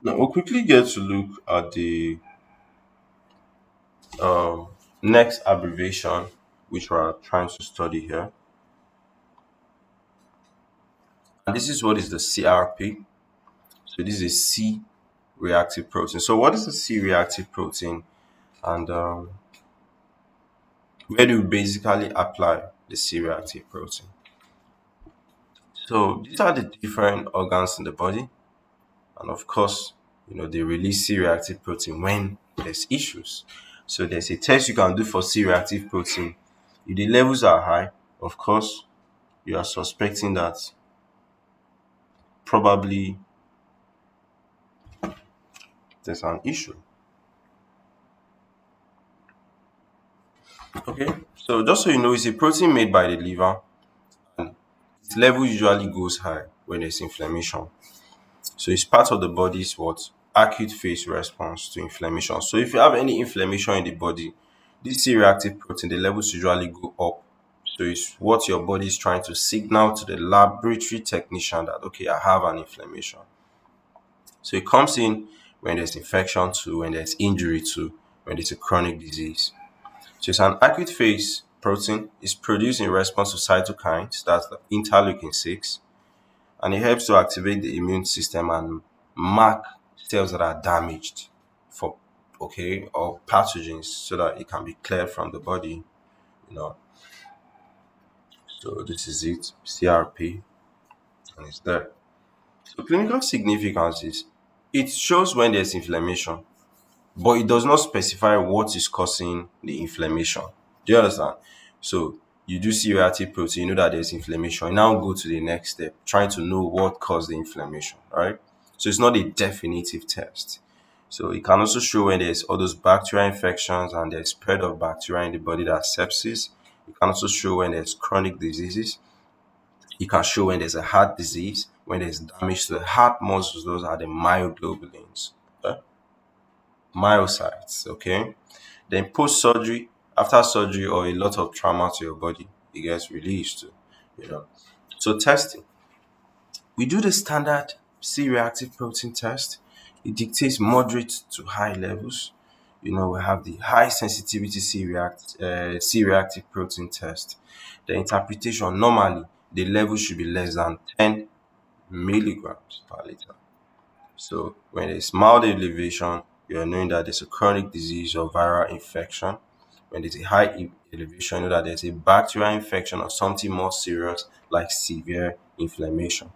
Now we'll quickly get to look at the um, next abbreviation which we are trying to study here. And this is what is the CRP. So this is a C reactive protein. So what is the C reactive protein? And where do we basically apply the C reactive protein? So these are the different organs in the body. And of course, they release C reactive protein when there's issues. So there's a test you can do for C reactive protein. If the levels are high, of course, you are suspecting that probably there's an issue. Okay, so just so you know, it's a protein made by the liver, and its level usually goes high when there's inflammation. So it's part of the body's what acute phase response to inflammation. So if you have any inflammation in the body, this C-reactive protein, the levels usually go up. So it's what your body is trying to signal to the laboratory technician that okay, I have an inflammation. So it comes in when there's infection too, when there's injury too, when it's a chronic disease. So it's an acute phase protein. It's produced in response to cytokines, that's the interleukin 6, and it helps to activate the immune system and mark cells that are damaged for or pathogens so that it can be cleared from the body. You know, so this is it, CRP, and it's there. So clinical significance is it shows when there's inflammation, but it does not specify what is causing the inflammation. Do you understand? So you do see reactive protein, you know that there's inflammation. You now go to the next step, trying to know what caused the inflammation, right? So it's not a definitive test. So it can also show when there's all those bacterial infections and there's spread of bacteria in the body, that's sepsis. It can also show when there's chronic diseases. It can show when there's a heart disease, when there's damage to the heart muscles, those are the myoglobulins. Okay? Myocytes, okay? Then post surgery, after surgery or a lot of trauma to your body, it gets released too, you know. So testing. We do the standard C-reactive protein test. It dictates moderate to high levels. We have the high sensitivity C-reactive protein test. The interpretation, normally the level should be less than 10 milligrams per liter. So when there's mild elevation, you are knowing that there's a chronic disease or viral infection. When there's a high elevation, you know that there's a bacterial infection or something more serious like severe inflammation.